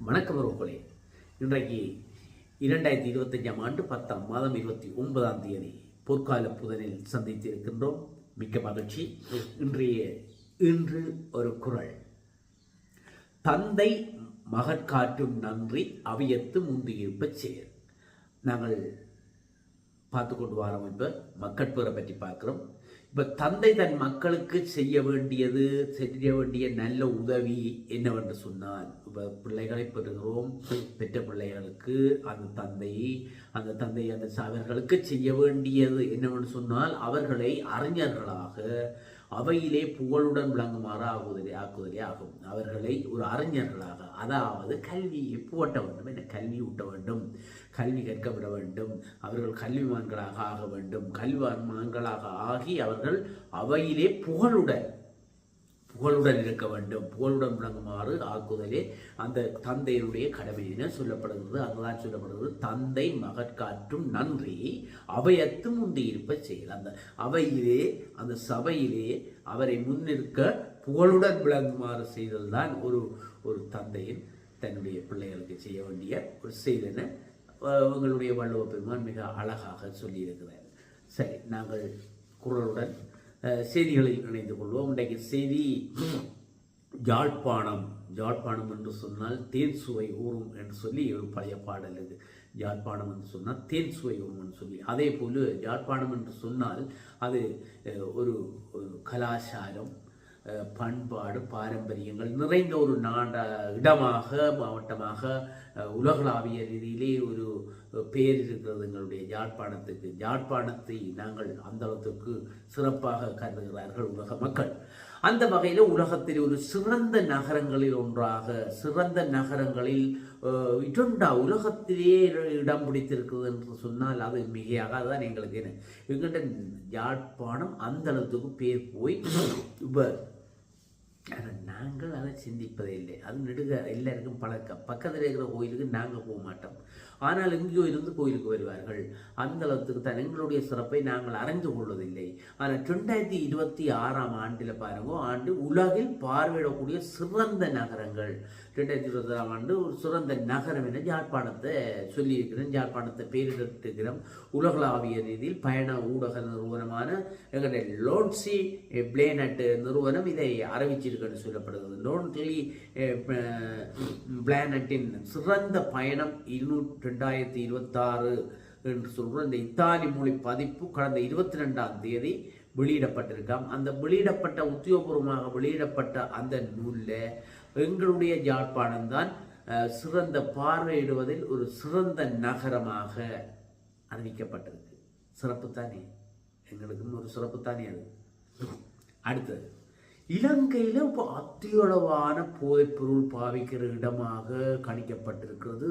வணக்கம் உறவுகளே. இன்றைக்கு 2025ஆம் ஆண்டு 10ஆம் மாதம் 29ஆம் தேதி பொற்கால புதனில் சந்தித்திருக்கின்றோம். மிக்க மகிழ்ச்சி. இன்று ஒரு குறள். தந்தை மகற்காற்றும் நன்றி அவையத்து முந்தியிருப்ப செயல். நாங்கள் பார்த்து கொண்டு வரோம். இப்போ மக்கட்பேரை பற்றி பார்க்குறோம். இப்போ தந்தை தன் மக்களுக்கு செய்ய வேண்டிய நல்ல உதவி என்னவென்று சொன்னால், இப்போ பிள்ளைகளை பெறுகிறோம். பெற்ற பிள்ளைகளுக்கு அந்த தந்தை அவர்களுக்கு செய்ய வேண்டியது என்னவென்று சொன்னால், அவர்களை அறிஞர்களாக அவையிலே புகழுடன் விளங்குமாறு ஆக்குதலே ஆகும். அவர்களை ஒரு அறிஞர்களாக, அதாவது கல்வியை புகட்ட வேண்டும், என்ன கல்வி ஊட்ட வேண்டும், கல்வி கற்க விட வேண்டும். அவர்கள் கல்விமான்களாக ஆக வேண்டும். கல்விமான்களாக ஆகி அவர்கள் அவையிலே புகழுடன் இருக்க வேண்டும். புகழுடன் விளங்குமாறு ஆக்குதலே அந்த தந்தையினுடைய கடமை என சொல்லப்படுகிறது. அதுதான் சொல்லப்படுகிறது, தந்தை மகற்காற்றும் நன்றி அவையத்து முந்தியிருப்ப செயல். அந்த அவையிலே, அந்த சபையிலே அவரை முன்னிற்க புகழுடன் விளங்குமாறு செய்தல் தான் ஒரு தந்தையின் தன்னுடைய பிள்ளைகளுக்கு செய்ய வேண்டிய ஒரு செயல் என உங்களுடைய வள்ளுவ பெருமான் மிக அழகாக சொல்லியிருக்கிறார். சரி, நாங்கள் குறளுடன் செய்திகளில் இணைந்து கொள்வோம். இன்றைக்கு செய்தி யாழ்ப்பாணம் என்று சொன்னால் தேன் சுவை ஊறும் என்று சொல்லி ஒரு பழைய பாடல் இது. யாழ்ப்பாணம் என்று சொன்னால் தேன் சுவை ஊறும் என்று சொல்லி, அதே போல் யாழ்ப்பாணம் என்று சொன்னால் அது ஒரு கலாச்சாரம், பண்பாடு, பாரம்பரியங்கள் நிறைந்த ஒரு இடமாக, மாவட்டமாக, உலகளாவிய ரீதியிலே ஒரு பேர் இருக்கிறது எங்களுடைய யாழ்ப்பாணத்துக்கு. யாழ்ப்பாணத்தை நாங்கள் அந்த அளவுக்கு சிறப்பாக கருதுகிறார்கள் உலக மக்கள். அந்த வகையில் உலகத்தில் ஒரு சிறந்த நகரங்களில் ஒன்றாக, சிறந்த நகரங்களில் உலகத்திலே இடம் பிடித்திருக்கிறது என்று சொன்னால் அது மிகையாக தான் எங்களுக்கு. எங்கள்கிட்ட யாழ்ப்பாணம் அந்த அளவுக்கு பேர் போய் இப்போ நாங்கள் அதை சிந்திப்பதே இல்லை. அது எல்லாருக்கும் பழக்கம். பக்கத்தில் இருக்கிற கோயிலுக்கு நாங்கள் போக மாட்டோம். ஆனால் எங்கேயோ இருந்து கோயிலுக்கு வருவார்கள். அந்த அளவுக்கு தான் எங்களுடைய சிறப்பை நாங்கள் அறிந்து கொள்வதில்லை. ஆனால் 2026ஆம் ஆண்டில் ஆண்டு உலகில் பார்வையிடக்கூடிய சிறந்த நகரங்கள் 2026ஆம் ஆண்டு ஒரு சிறந்த நகரம் என யாழ்ப்பாணத்தை சொல்லியிருக்கிறேன். யாழ்ப்பாணத்தை பேரிட்டிருக்கிறோம். உலகளாவிய ரீதியில் பயண ஊடக நிறுவனமான எங்களுடைய லோன்சி பிளேனட் நிறுவனம் இதை அறிவிச்சிருக்குன்னு சொல்லப்படுகிறது. லோன்லி பிளானட்டின் சிறந்த பயணம் 2026 என்று சொல்கிற இந்த இத்தாலி மொழி பதிப்பு கடந்த 22ஆம் தேதி வெளியிடப்பட்டிருக்காம். அந்த உத்தியோகபூர்வமாக வெளியிடப்பட்ட அந்த நூலில் எங்களுடைய யாழ்ப்பாணம் தான் சிறந்த பார்வையிடுவதில் ஒரு சிறந்த நகரமாக அறிவிக்கப்பட்டிருக்கு. சிறப்பு தானே, எங்களுக்கும் ஒரு சிறப்பு தானே அது. அடுத்தது, இலங்கையில் இப்போ அத்தியளவான போதைப்பொருள் பாவிக்கிற இடமாக கணிக்கப்பட்டிருக்கிறது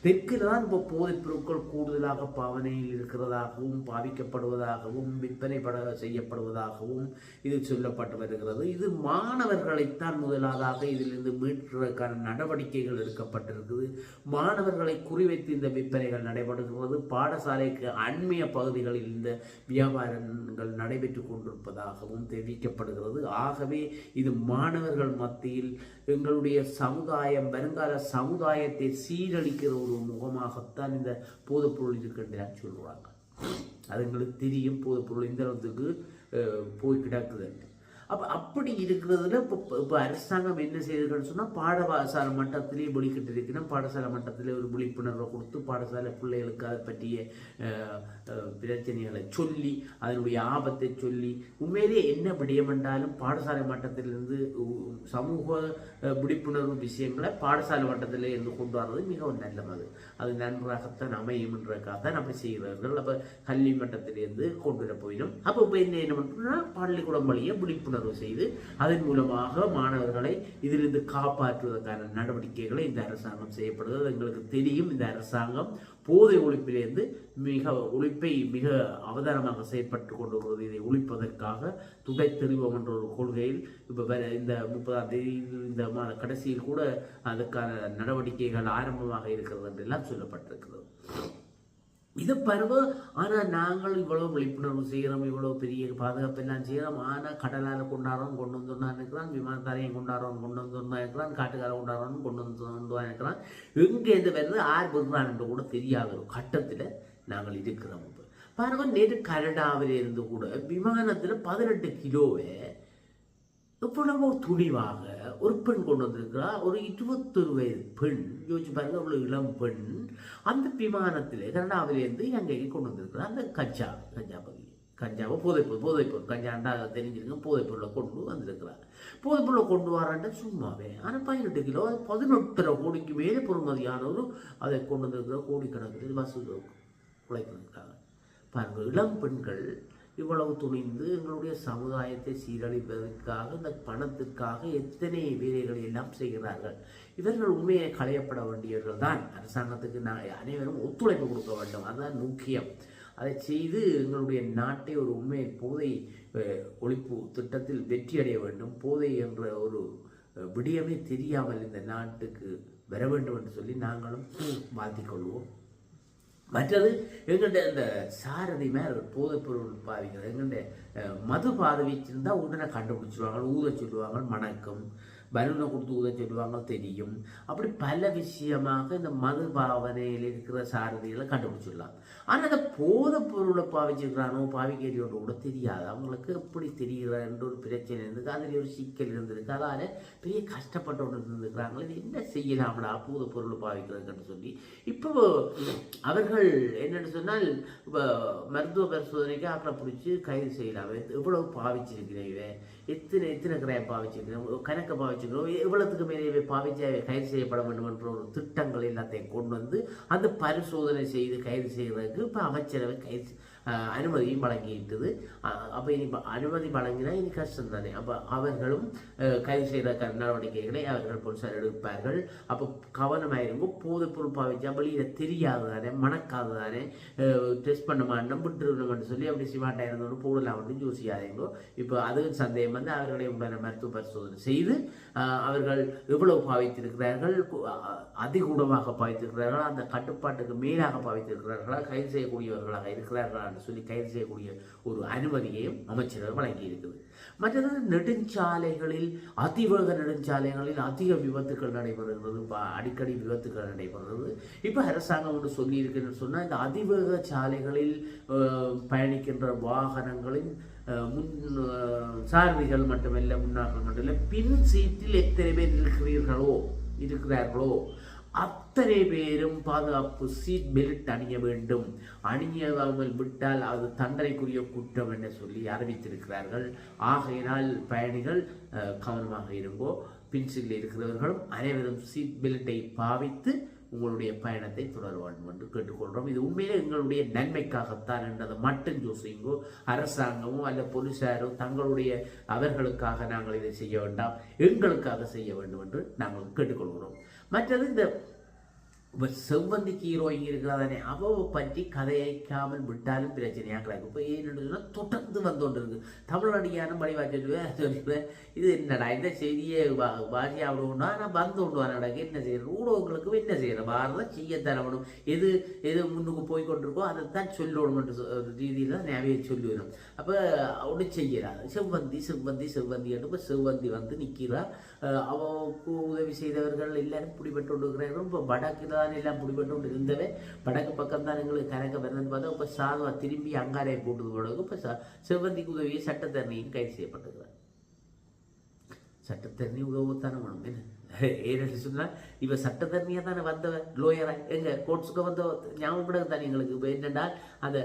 தெற்கில் தான் இப்போ போதைப் பொருட்கள் கூடுதலாக பாவனையில் இருக்கிறதாகவும், பாவிக்கப்படுவதாகவும், விற்பனை செய்யப்படுவதாகவும் இது சொல்லப்பட்டு வருகிறது. இது மாணவர்களைத்தான் முதலாவதாக இதிலிருந்து மீட்கிறதுக்கான நடவடிக்கைகள் எடுக்கப்பட்டிருக்குது. மாணவர்களை குறிவைத்து இந்த விற்பனைகள் நடைபெறுகிறது. பாடசாலைக்கு அண்மைய பகுதிகளில் இந்த வியாபாரங்கள் நடைபெற்று கொண்டிருப்பதாகவும் தெரிவிக்கப்படுகிறது. ஆகவே இது மாணவர்கள் மத்தியில் எங்களுடைய சமுதாயம், வருங்கால சமுதாயத்தை சீரழிக்கிற ஒரு முகமாகத்தான் இந்த போதைப்பொருள் இருக்கின்ற சொல்லுவாங்க. அது எங்களுக்கு தெரியும். போதைப்பொருள் இந்த இடத்துக்கு போய் கிடக்குது. அப்படி இருக்கிறதுல இப்போ அரசாங்கம் என்ன செய்யுதுன்னு சொன்னால், பாடசாலை மட்டத்திலே வெளிக்கிட்டு இருக்கணும். பாடசாலை மட்டத்திலே ஒரு விழிப்புணர்வை கொடுத்து பாடசாலை பிள்ளைகளுக்கு அதை பற்றிய பிரச்சனைகளை சொல்லி, அதனுடைய ஆபத்தை சொல்லி, உண்மையிலே என்ன விடயம் என்றாலும் பாடசாலை மட்டத்திலிருந்து சமூக விழிப்புணர்வு விஷயங்களை பாடசாலை மட்டத்திலே இருந்து கொண்டு வர்றது மிகவும் நல்லது. அது நன்றாகத்தான் அமையும் என்றக்காகத்தான் அப்படி செய்கிறார்கள். அப்போ கல்வி மட்டத்திலிருந்து கொண்டு வர போயிடும். அப்போ இப்போ என்ன பண்ணுறோம்னா, பள்ளிக்கூடம் வழியே விழிப்புணர்வு செய்து அதன் மூலமாக மாணவர்களை இதிலிருந்து காப்பாற்றுவதற்கான நடவடிக்கைகளை இந்த அரசாங்கம் செய்யப்படுகிறது. எங்களுக்கு தெரியும், இந்த அரசாங்கம் போதை ஒழிப்பிலிருந்து ஒழிப்பை மிக அவதானமாக செயற்பட்டு கொண்டு வருவது. இதை ஒழிப்பதற்காக துடை தெரிவோம் என்ற ஒரு கொள்கையில் இப்போ இந்த 30ஆம் தேதி இந்த மாத கடைசியில் கூட அதுக்கான நடவடிக்கைகள் ஆரம்பமாக இருக்கிறது என்றெல்லாம் சொல்லப்பட்டிருக்கிறது. இது பருவ ஆனால் நாங்கள் இவ்வளோ விழிப்புணர்வு செய்கிறோம், இவ்வளோ பெரிய பாதுகாப்பு எல்லாம் செய்கிறோம். ஆனால் கடலால் கொண்டாடுறோம் கொண்டு வந்து இருக்கிறான், விமானத்தாரையும் கொண்டாடுறோம் கொண்டு வந்து இருக்கிறான், காட்டுக்கார கொண்டாடுறோம் கொண்டு வந்து இருக்கிறான். எங்கேருந்து வருது யார் விடுறான் என்று கூட தெரியாத ஒரு கட்டத்தில் நாங்கள் இருக்கிறோம். இப்போ பாருங்க, நேற்று கனடாவிலிருந்து கூட விமானத்தில் 18 கிலோவை எவ்வளவோ துணிவாக ஒரு பெண் கொண்டு வந்திருக்கிறா. ஒரு 21 வயது பெண், யோசிச்சு பாருங்க, அவ்வளோ இளம் பெண் அந்த விமானத்தில் கனடாவிலேருந்து இலங்கைக்கு கொண்டு வந்திருக்கிறா. அந்த கஞ்சாவை போதைப்பொருள் கஞ்சாண்டா தெரிஞ்சிருங்க, போதைப்பொருளை கொண்டு வந்திருக்கிறார். போதைப்பொருளை கொண்டு வரான்ட்டு சும்மாவே. ஆனால் 18 கிலோ, 18.5 கோடிக்கு மேலே பொறுமதியானவரு அதை கொண்டு வந்திருக்கிற கோடிக்கணக்கில் வசூல் உழைக்கிறாங்க. பாருங்கள், இளம் பெண்கள் இவ்வளவு துணிந்து எங்களுடைய சமுதாயத்தை சீரழிப்பதற்காக, இந்த பணத்திற்காக எத்தனை வேலைகளை எல்லாம் செய்கிறார்கள். இவர்கள் உண்மையை களையப்பட வேண்டியவர்கள் தான். அரசாங்கத்துக்கு அனைவரும் ஒத்துழைப்பு கொடுக்க வேண்டும், அதுதான் முக்கியம். அதை செய்து எங்களுடைய நாட்டை ஒரு உண்மை போதை ஒழிப்பு திட்டத்தில் வெற்றி அடைய வேண்டும். போதை என்ற ஒரு விடியமே தெரியாமல் இந்த நாட்டுக்கு வர வேண்டும் என்று சொல்லி நாங்களும் மாற்றிக்கொள்வோம். மற்றது எங்கள்கிட்ட இந்த சாரதி மேல் போதைப்பொருள் பாவிக்கிறது, எங்கள்கிட்ட மது பாதவிச்சிருந்தால் உடனே கண்டுபிடிச்சிடுவாங்க, ஊத சொல்லுவாங்க, மணக்கம் பலூனை கொடுத்து ஊத சொல்லுவாங்க, தெரியும். அப்படி பல விஷயமாக இந்த மது பாவனையில் இருக்கிற சாரதிகளை கண்டுபிடிச்சிடலாம். ஆனால் அந்த போதைப்பொருளை பாவிச்சிருக்கிறானோ பாவிக்கிறோன்னு கூட தெரியாது. அவங்களுக்கு எப்படி தெரிகிறான்ற ஒரு பிரச்சனை இருந்தது, அதில் ஒரு சிக்கல் இருந்திருக்கு. அதால் பெரிய கஷ்டப்பட்டு இருந்திருக்கிறாங்களே, இது என்ன செய்யலாம்டா போதைப்பொருளை பாவிக்கிறதுன்னு சொல்லி. இப்போ அவர்கள் என்னென்னு சொன்னால், இப்போ மருத்துவ பரிசோதனைக்கு ஆக்களை பிடிச்சி கைது செய்யலாம். எவ்வளவு பாவிச்சிருக்கிறேன், எத்தனை கிராம் பாவிச்சிருக்கிறோம், கணக்கை பாவிச்சிருக்கிறோம், எவ்வளவுக்கு மேலே பாவிச்சு கைது செய்யப்பட வேண்டும் என்ற ஒரு திட்டங்கள் எல்லாத்தையும் கொண்டு வந்து அந்த பரிசோதனை செய்து கைது செய்வதற்கு இப்போ அமைச்சரவை கைது அனுமதியும் வழங்கிட்டது. அப்போ இனி அனுமதி வழங்கினா இனி கஷ்டம் தானே. அப்போ அவர்களும் கைது செய்கிற நடவடிக்கைகளை அவர்கள் போலீசார் எடுப்பார்கள். அப்போ கவனமாயிருங்கோ. போதைப்பொருள் பாவிச்சா வெளியில் தெரியாது தானே, மணக்காது தானே, டெஸ்ட் பண்ண மாட்டோம் விட்டுருணும்னு சொல்லி அப்படி சிவாட்டா இருந்தவங்க போடலாம் அப்படின்னு யோசிக்காதீங்கோ. இப்போ அதுவும் சந்தேகம் வந்து அவர்களை உண்டான மருத்துவ பரிசோதனை செய்து அவர்கள் எவ்வளவு பாவித்திருக்கிறார்கள், அதிகூடமாக பாவித்திருக்கிறார்கள், அந்த கட்டுப்பாட்டுக்கு மேலாக பாவித்திருக்கிறார்களா, கைது செய்யக்கூடியவர்களாக இருக்கிறார்களா சொல்லி கைது செய்யக்கூடிய ஒரு அனுமதியையும் அமைச்சரவை வழங்கி இருக்குது. மற்றது நெடுஞ்சாலைகளில், அதிவேக நெடுஞ்சாலைகளில் அதிக விபத்துக்கள் நடைபெறுகிறது, அடிக்கடி விபத்துக்கள் நடைபெறுகிறது. இப்போ அரசாங்கம் ஒன்று சொல்லி இருக்குன்னு சொன்னால், இந்த அதிவேக சாலைகளில் பயணிக்கின்ற வாகனங்களின் சாரதிகள் மட்டுமல்ல, முன்னாக்கள் மட்டுமல்ல, பின் சீட்டில் எத்தனை பேர் இருக்கிறார்களோ அத்தனை பேரும் பாதுகாப்பு சீட் பெல்ட் அணிய வேண்டும். அணியாமல் விட்டால் அது தண்டனைக்குரிய குற்றம் என்று சொல்லி அறிவித்திருக்கிறார்கள். ஆகையினால் பயணிகள் கவனமாக இருங்கோ. பின் சீட்டில் இருக்கிறவர்களும் அனைவரும் சீட் பெல்ட்டை பாவித்து உங்களுடைய பயணத்தை தொடர வேண்டும் என்று கேட்டுக்கொள்கிறோம். இது உண்மையிலே எங்களுடைய நன்மைக்காகத்தான் என்றதை மட்டும் யோசிங்கோ. அரசாங்கமோ அல்ல போலீசாரோ தங்களுடைய அவர்களுக்காக நாங்கள் இதை செய்ய வேண்டாம், எங்களுக்காக செய்ய வேண்டும் என்று நாங்கள் கேட்டுக்கொள்கிறோம். மற்றது இந்த செவ்வந்திக்கு ஹீரோயின் இருக்கிறதானே, அவ பற்றி கதையாமல் விட்டாலும் பிரச்சனையாக கிடக்கும். இப்போ ஏன்னு தொடர்ந்து வந்து இருக்கு. தமிழ்நாடியான படி சொல்லுவேன், இது என்னடா இந்த செய்தியை வாசி ஆகணும்னா நான் வந்து கொண்டு வரடாங்க, என்ன செய்யணும், ஊடகங்களுக்கு என்ன செய்யணும், வாரதான் செய்யத்தரணும், எது முன்னுக்கு போய் கொண்டிருக்கோ அதைத்தான் சொல்லணும்ன்ற ரீதியில் தான் நிறைய சொல்லுவேன். அப்போ ஒன்று செய்யறாரு, செவ்வந்தி இப்போ செவ்வந்தி வந்து நிற்கிறா. அவளுக்கு உதவி செய்தவர்கள் எல்லாரும் பிடிபட்டு கொண்டிருக்கிறார்கள். இப்போ வடக்கு தான் எல்லாம் பிடிபட்டு கொண்டு இருந்தவே, வடக்கு பக்கம் தான் எங்களுக்கு கணக்க வரணும்னு பார்த்தா இப்போ சாதுவா திரும்பி அங்காரையை போட்டது போடுறது. இப்போ செவ்வந்திக்கு உதவியை சட்டத்தரணியும் கைது செய்யப்பட்டிருக்கிறார். சட்டத்தரணி உதவுத்தானே வேணும் என்ன ஏன்னு சொன்னால், இப்போ சட்டத்தரணியாக தானே வந்தவன், லோயராக எங்கள் கோர்ட்ஸுக்கு வந்த ஞாபகம் தானே எங்களுக்கு. இப்போ என்னென்றால் அந்த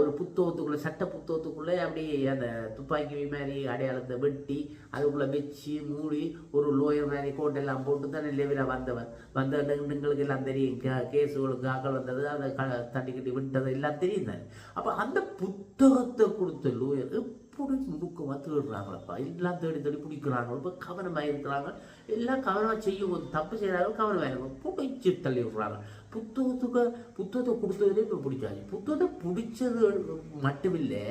ஒரு புத்தகத்துக்குள்ளே, சட்ட புத்தகத்துக்குள்ளே அப்படியே அந்த துப்பாக்கி மாதிரி அடையாளத்தை வெட்டி அதுக்குள்ளே வச்சு மூடி ஒரு லோயர் மாதிரி கோட்டெல்லாம் போட்டு தானே லெவலாக வந்த எங்களுக்கு எல்லாம் தெரியும். கேஸுகளுக்கு ஆக்கள் வந்தது, அதை தட்டி கட்டி விட்டது எல்லாம் தெரியும் தானே. அப்போ அந்த புத்தகத்தை கொடுத்த லோயர் அப்படி நுணுக்கமாக தேடுறாங்களப்பா, எல்லாம் தேடி தேடி பிடிக்கிறாங்க. ரொம்ப கவனமாக இருக்கிறாங்க, எல்லாம் கவனமாக செய்யும் போது தப்பு செய்கிறாங்க, கவனமாக இருக்கும், பிடிச்சி தள்ளி விடுறாங்க. புத்தகத்தை கொடுத்ததுலேயே இப்போ பிடிச்சாச்சு. புத்தகத்தை பிடிச்சது மட்டுமில்லை,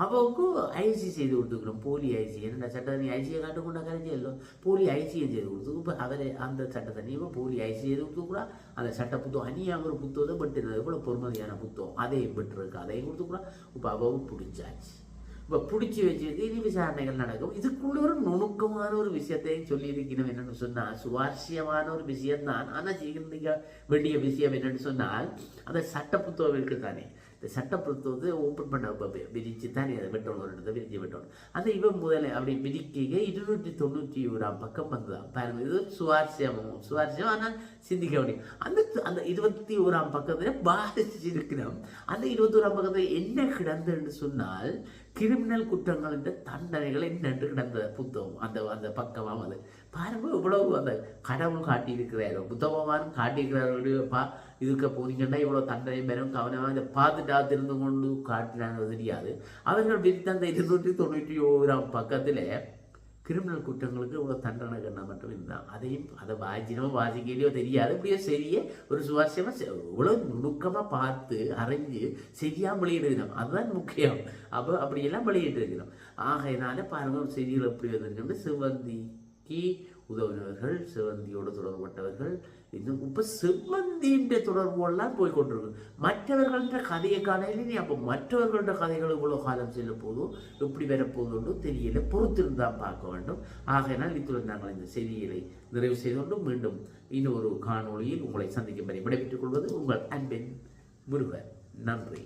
அவருக்கு ஐசி செய்து கொடுத்துக்கணும். போலி ஐசி என்ன சட்டத்தை நீ ஐசியை காட்டுக்கொண்டா கரைஞ்சியല്ലോ, போலி ஐசியை செய்து கொடுத்து இப்போ அவரை அந்த சட்டத்தை நீ இப்போ போலி ஐசி செய்து கொடுத்துக்கூடா. அந்த சட்ட புத்தகம் அணியாங்கிற புத்தகத்தை பட்டுறது இவ்வளோ பொறுமதியான புத்தகம் அதையும் பெற்றிருக்கு, அதையும் கொடுத்துக்கூடா. இப்போ அவவும் பிடிச்சாச்சு. இப்போ பிடிச்சி வச்சுருக்கு, இனி விசாரணைகள் நடக்கும். இதுக்குள்ள ஒரு நுணுக்கமான ஒரு விஷயத்தையும் சொல்லியிருக்கணும். என்னென்னு சொன்னால் சுவாரஸ்யமான ஒரு விஷயம்தான், ஆனால் சிந்திக்க வேண்டிய விஷயம் என்னென்னு சொன்னால் அந்த சட்ட புத்தகம் இருக்குதானே, இந்த சட்ட புத்தகத்தை ஓப்பன் பண்ண விரிச்சு தானே அதை வெட்டணும், ஒரு இடத்தை விரிச்சு வெட்டணும். அந்த இவன் முதல்ல அப்படி விரிக்க 291 பக்கம் வந்ததான் பாருங்க. இது சுவாரஸ்யம் ஆனால் சிந்திக்க வேண்டிய அந்த 21 பக்கத்தில் பாதிச்சிருக்கிறோம். அந்த 21 பக்கத்தில் என்ன கிடந்துன்னு சொன்னால் கிரிமினல் குற்றங்கள் என்ற தண்டனைகள் என்னென்று கிடந்த புத்தகம் அந்த பக்கமாக அது பாருங்க. இவ்வளவு அந்த கடவுள் காட்டியிருக்கிறாரோ, புத்தகமானும் காட்டியிருக்கிறாரோப்பா, இதுக்கு போனீங்கன்னா இவ்வளோ தண்டனை பெறும், கவனமாக இதை பார்த்துட்டா திருந்து கொண்டு காட்டினாங்க தெரியாது. அவர்கள் விரித்த அந்த 291 பக்கத்தில் கிரிமினல் குற்றங்களுக்கு இவ்வளோ தண்டனை கண்ணா மட்டும் இருந்தான். அதையும் அதை வாசிக்கலையோ தெரியாது, இப்படியோ சரியே ஒரு சுவாரஸ்யமாக இவ்வளோ நுணுக்கமாக பார்த்து அரைஞ்சு சரியாக வெளியிடுகிறோம், அதுதான் முக்கியம். அப்போ அப்படியெல்லாம் வெளியிட்டு இருக்கிறோம். ஆகையினால பாருங்க ஒரு செய்திகள் எப்படி வந்திருக்குன்னு, சிவந்திக்கு உதவினவர்கள், சிவந்தியோடு தொடர்பட்டவர்கள், இன்னும் இப்போ சிவந்தியின் தொடர்புகள்லாம் போய் கொண்டிருக்கு. மற்றவர்கள்ன்ற கதையை காணையில நீ அப்போ மற்றவர்கள்ட கதைகள் இவ்வளோ காலம் செல்ல போதும், எப்படி வரப்போதுன்னு தெரியல, பொறுத்திருந்தான் பார்க்க வேண்டும். ஆகையினால் இத்துடன் நாங்கள் இந்த செய்திகளை நிறைவு செய்து கொண்டு மீண்டும் இன்னொரு காணொளியில் உங்களை சந்திக்கும் வரை விடைபெற்றுக் கொள்வது உங்கள் அன்பின் முருகன். நன்றி.